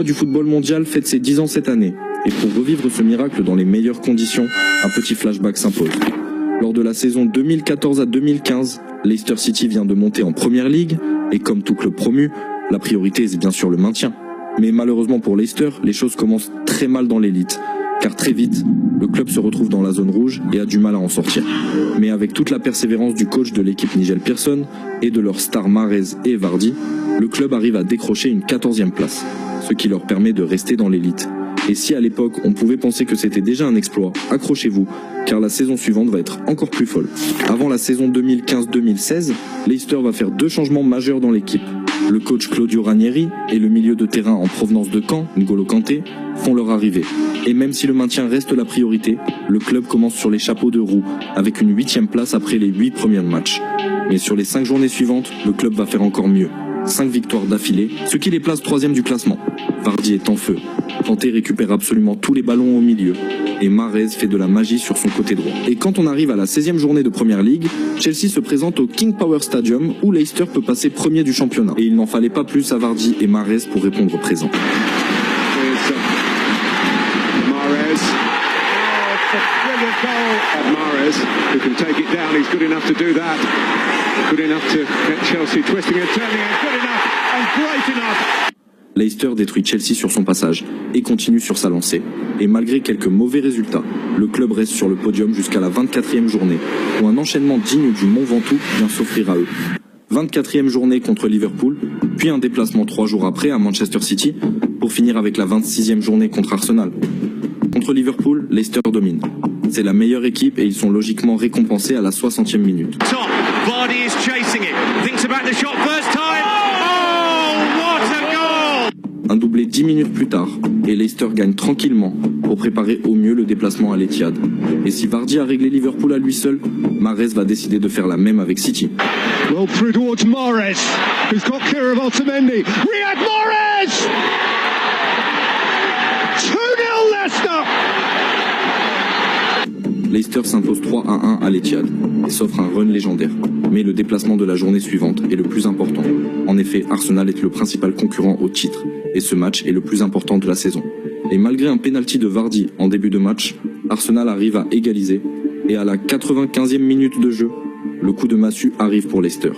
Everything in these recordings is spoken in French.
Du football mondial fête ses 10 ans cette année. Et pour revivre ce miracle dans les meilleures conditions, un petit flashback s'impose. Lors de la saison 2014 à 2015, Leicester City vient de monter en Première Ligue, et comme tout club promu, la priorité est bien sûr le maintien. Mais malheureusement pour Leicester, les choses commencent très mal dans l'élite, car très vite, le club se retrouve dans la zone rouge et a du mal à en sortir. Mais avec toute la persévérance du coach de l'équipe Nigel Pearson et de leurs stars Mahrez et Vardy, le club arrive à décrocher une 14e place, ce qui leur permet de rester dans l'élite. Et si à l'époque on pouvait penser que c'était déjà un exploit, accrochez-vous, car la saison suivante va être encore plus folle. Avant la saison 2015-2016, Leicester va faire 2 changements majeurs dans l'équipe. Le coach Claudio Ranieri et le milieu de terrain en provenance de Caen, N'Golo Kanté, font leur arrivée. Et même si le maintien reste la priorité, le club commence sur les chapeaux de roue, avec une 8e place après les 8 premiers matchs. Mais sur les 5 journées suivantes, le club va faire encore mieux. 5 victoires d'affilée, ce qui les place 3e du classement. Vardy est en feu. Kanté récupère absolument tous les ballons au milieu. Et Mahrez fait de la magie sur son côté droit. Et quand on arrive à la 16e journée de Première Ligue, Chelsea se présente au King Power Stadium où Leicester peut passer premier du championnat. Et il n'en fallait pas plus à Vardy et Mahrez pour répondre présent. Mahrez, who can take it down, he's good enough to do that. Good enough to get Chelsea twisting and turning, and good enough, and great enough. Leicester détruit Chelsea sur son passage et continue sur sa lancée. Et malgré quelques mauvais résultats, le club reste sur le podium jusqu'à la 24e journée, où un enchaînement digne du Mont Ventoux vient s'offrir à eux. 24e journée contre Liverpool, puis un déplacement 3 jours après à Manchester City, pour finir avec la 26e journée contre Arsenal. Contre Liverpool, Leicester domine. C'est la meilleure équipe et ils sont logiquement récompensés à la 60e minute. Vardy is chasing it. Thinks about the shot first time. Oh, what a goal! Un doublé 10 minutes plus tard et Leicester gagne tranquillement pour préparer au mieux le déplacement à l'Etihad. Et si Vardy a réglé Liverpool à lui seul, Mahrez va décider de faire la même avec City. Well through towards Mahrez, who's got clear of Otamendi. Riyad Mahrez! 2-0 Leicester! Leicester s'impose 3-1 à l'Etihad et s'offre un run légendaire. Mais le déplacement de la journée suivante est le plus important. En effet, Arsenal est le principal concurrent au titre et ce match est le plus important de la saison. Et malgré un penalty de Vardy en début de match, Arsenal arrive à égaliser et à la 95e minute de jeu, le coup de massue arrive pour Leicester.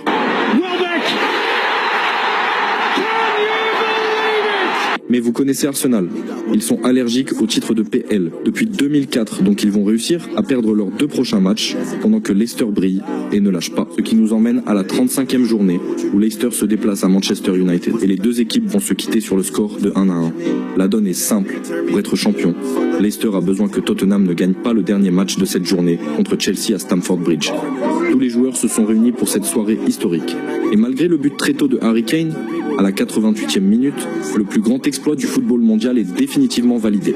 Mais vous connaissez Arsenal, ils sont allergiques au titre de PL depuis 2004, donc ils vont réussir à perdre leurs 2 prochains matchs pendant que Leicester brille et ne lâche pas. Ce qui nous emmène à la 35e journée où Leicester se déplace à Manchester United et les 2 équipes vont se quitter sur le score de 1-1. La donne est simple, pour être champion, Leicester a besoin que Tottenham ne gagne pas le dernier match de cette journée contre Chelsea à Stamford Bridge. Tous les joueurs se sont réunis pour cette soirée historique. Et malgré le but très tôt de Harry Kane, à la 88e minute, le plus grand exploit du football mondial est définitivement validé.